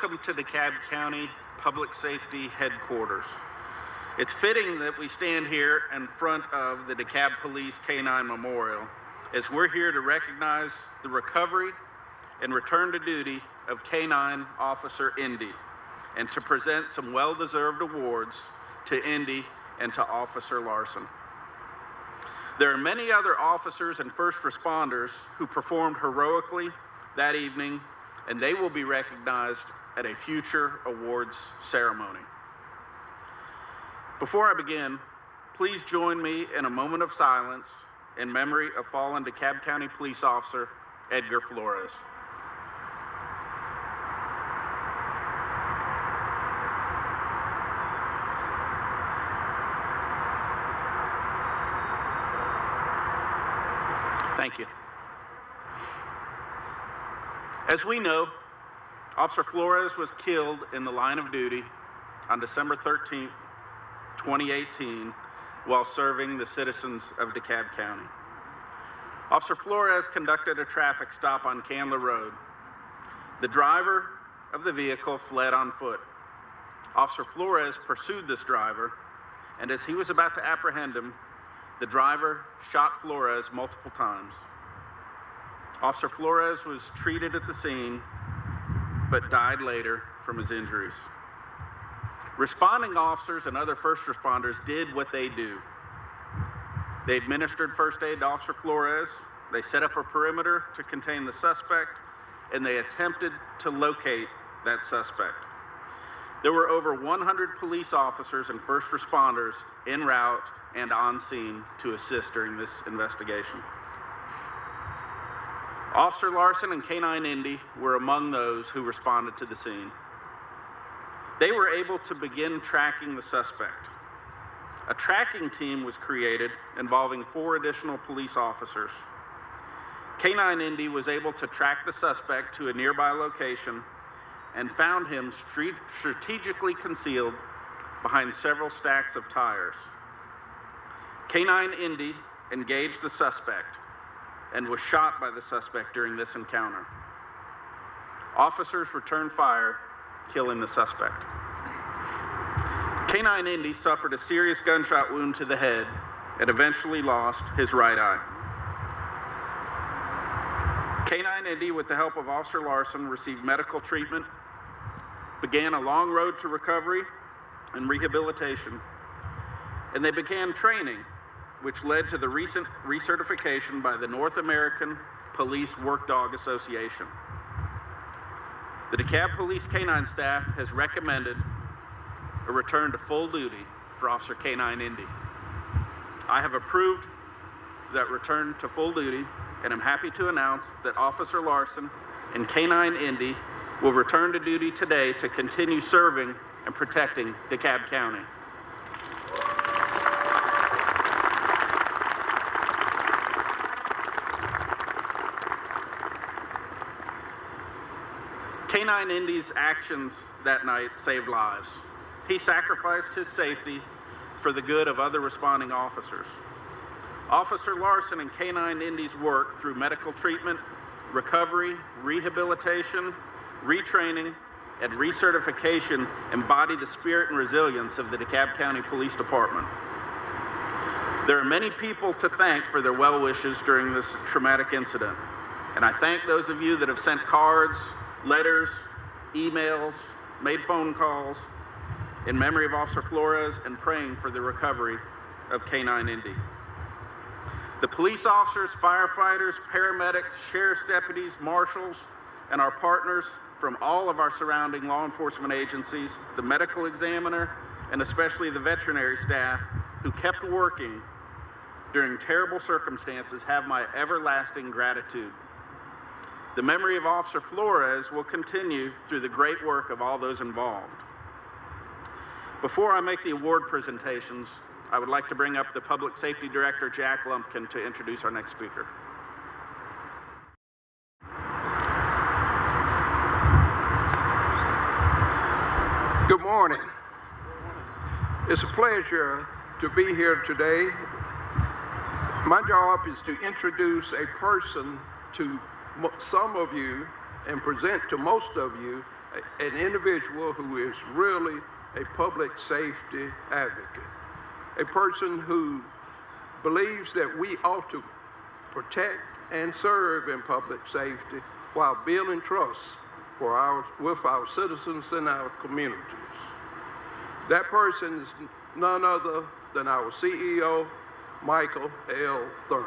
Welcome to DeKalb County Public Safety Headquarters. It's fitting that we stand here in front of the DeKalb Police K-9 Memorial as we're here to recognize the recovery and return to duty of K-9 Officer Indi and to present some well-deserved awards to Indi and to Officer Larson. There are many other officers and first responders who performed heroically that evening, and they will be recognized at a future awards ceremony. Before I begin, please join me in a moment of silence in memory of fallen DeKalb County Police Officer Edgar Flores. Thank you. As we know, Officer Flores was killed in the line of duty on December 13th, 2018, while serving the citizens of DeKalb County. Officer Flores conducted a traffic stop on Candler Road. The driver of the vehicle fled on foot. Officer Flores pursued this driver, and as he was about to apprehend him, the driver shot Flores multiple times. Officer Flores was treated at the scene, but died later from his injuries. Responding officers and other first responders did what they do. They administered first aid to Officer Flores, they set up a perimeter to contain the suspect, and they attempted to locate that suspect. There were over 100 police officers and first responders en route and on scene to assist during this investigation. Officer Larson and K-9 Indi were among those who responded to the scene. They were able to begin tracking the suspect. A tracking team was created involving 4 additional police officers. K-9 Indi was able to track the suspect to a nearby location and found him strategically concealed behind several stacks of tires. K-9 Indi engaged the suspect and was shot by the suspect during this encounter. Officers returned fire, killing the suspect. K-9 Indi suffered a serious gunshot wound to the head and eventually lost his right eye. K-9 Indi, with the help of Officer Larson, received medical treatment, began a long road to recovery and rehabilitation, and they began training, which led to the recent recertification by the North American Police Work Dog Association. The DeKalb Police K-9 staff has recommended a return to full duty for Officer K-9 Indi. I have approved that return to full duty, and I'm happy to announce that Officer Larson and K-9 Indi will return to duty today to continue serving and protecting DeKalb County. K-9 Indi's actions that night saved lives. He sacrificed his safety for the good of other responding officers. Officer Larson and K-9 Indi's work through medical treatment, recovery, rehabilitation, retraining, and recertification embody the spirit and resilience of the DeKalb County Police Department. There are many people to thank for their well wishes during this traumatic incident, and I thank those of you that have sent cards, letters, emails, made phone calls in memory of Officer Flores and praying for the recovery of K-9 Indi. The police officers, firefighters, paramedics, sheriff's deputies, marshals, and our partners from all of our surrounding law enforcement agencies, the medical examiner, and especially the veterinary staff who kept working during terrible circumstances have my everlasting gratitude. The memory of Officer Flores will continue through the great work of all those involved. Before I make the award presentations, I would like to bring up the Public Safety Director, Jack Lumpkin, to introduce our next speaker. Good morning. It's a pleasure to be here today. My job is to introduce a person to some of you and present to most of you an individual who is really a public safety advocate, a person who believes that we ought to protect and serve in public safety while building trust with our citizens and our communities. That person is none other than our CEO, Michael L. Thurmond.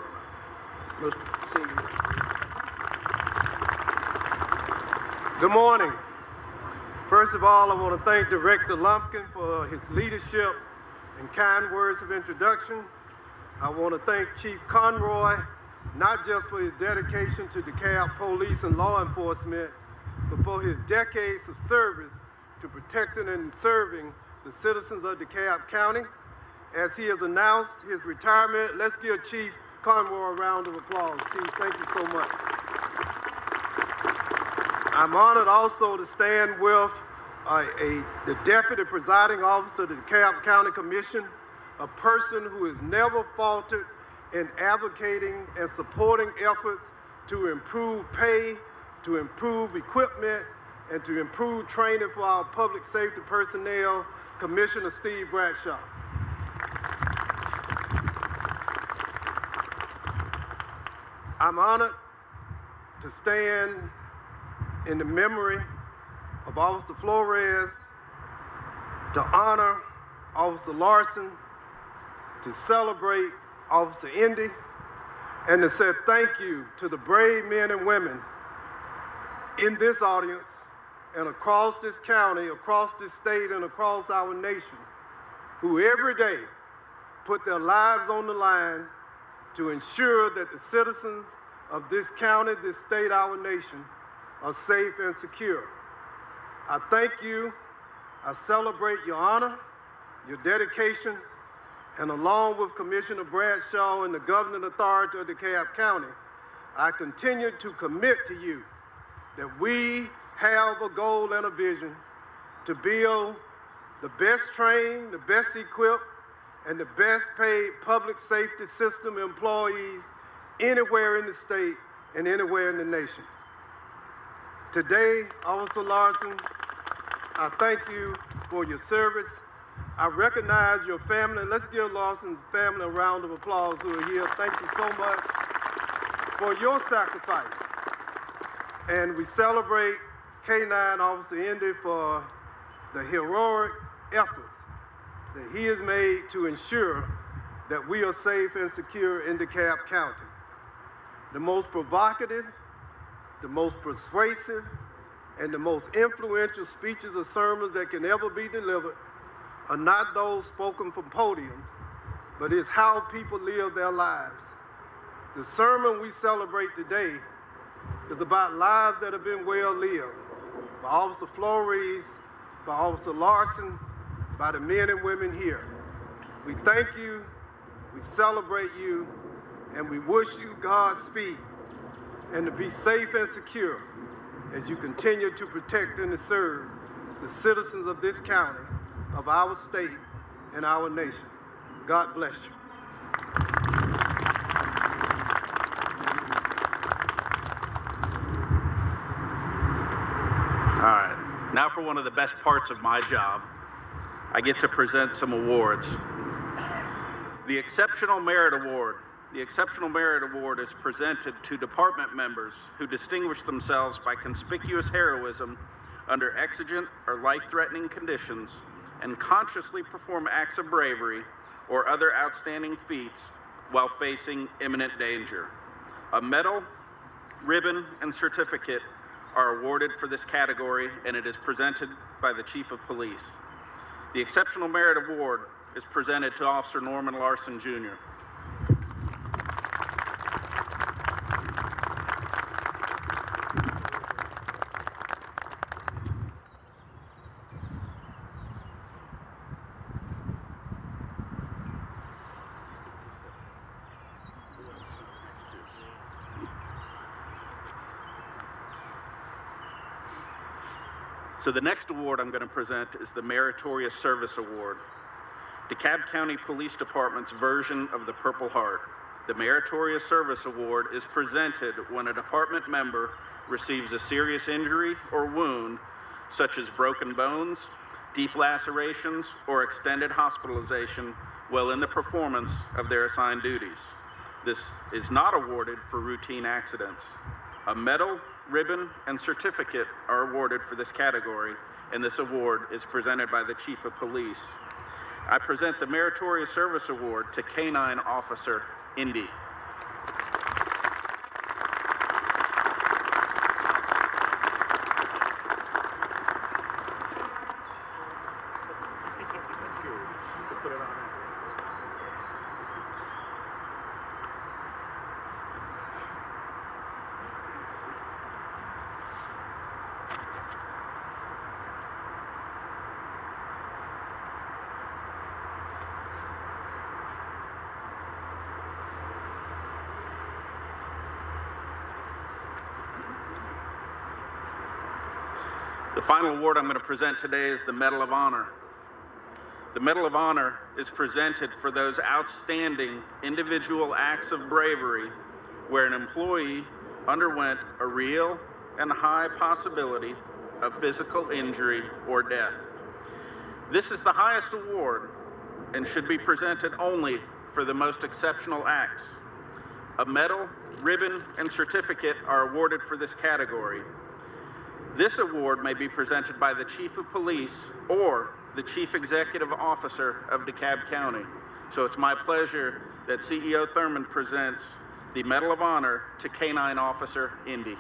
Good morning. First of all, I want to thank Director Lumpkin for his leadership and kind words of introduction. I want to thank Chief Conroy, not just for his dedication to DeKalb police and law enforcement, but for his decades of service to protecting and serving the citizens of DeKalb County. As he has announced his retirement, let's give Chief Conroy a round of applause. Chief, thank you so much. I'm honored also to stand with the Deputy Presiding Officer of the DeKalb County Commission, a person who has never faltered in advocating and supporting efforts to improve pay, to improve equipment, and to improve training for our public safety personnel, Commissioner Steve Bradshaw. I'm honored to stand in the memory of Officer Flores, to honor Officer Larson, to celebrate Officer Indi, and to say thank you to the brave men and women in this audience and across this county, across this state, and across our nation, who every day put their lives on the line to ensure that the citizens of this county, this state, our nation, are safe and secure. I thank you. I celebrate your honor, your dedication, and along with Commissioner Bradshaw and the governing authority of DeKalb County, I continue to commit to you that we have a goal and a vision to build the best trained, the best equipped, and the best paid public safety system employees anywhere in the state and anywhere in the nation. Today, Officer Larson, I thank you for your service. I recognize your family. Let's give Larson's family a round of applause who are here. Thank you so much for your sacrifice. And we celebrate K-9 Officer Indi for the heroic efforts that he has made to ensure that we are safe and secure in DeKalb County. The most provocative, the most persuasive, and the most influential speeches or sermons that can ever be delivered are not those spoken from podiums, but it's how people live their lives. The sermon we celebrate today is about lives that have been well lived by Officer Flores, by Officer Larson, by the men and women here. We thank you, we celebrate you, and we wish you Godspeed and to be safe and secure as you continue to protect and to serve the citizens of this county, of our state, and our nation. God bless you. All right, now for one of the best parts of my job. I get to present some awards. The Exceptional Merit Award. The Exceptional Merit Award is presented to department members who distinguish themselves by conspicuous heroism under exigent or life-threatening conditions and consciously perform acts of bravery or other outstanding feats while facing imminent danger. A medal, ribbon, and certificate are awarded for this category, and it is presented by the Chief of Police. The Exceptional Merit Award is presented to Officer Norman Larsen, Jr. So the next award I'm going to present is the Meritorious Service Award, DeKalb County Police Department's version of the Purple Heart. The Meritorious Service Award is presented when a department member receives a serious injury or wound such as broken bones, deep lacerations, or extended hospitalization while in the performance of their assigned duties. This is not awarded for routine accidents. A medal, ribbon, and certificate are awarded for this category, and this award is presented by the Chief of Police. I present the Meritorious Service Award to Canine Officer Indi. The final award I'm going to present today is the Medal of Honor. The Medal of Honor is presented for those outstanding individual acts of bravery where an employee underwent a real and high possibility of physical injury or death. This is the highest award and should be presented only for the most exceptional acts. A medal, ribbon, and certificate are awarded for this category. This award may be presented by the Chief of Police or the Chief Executive Officer of DeKalb County. So it's my pleasure that CEO Thurmond presents the Medal of Honor to Canine Officer Indi.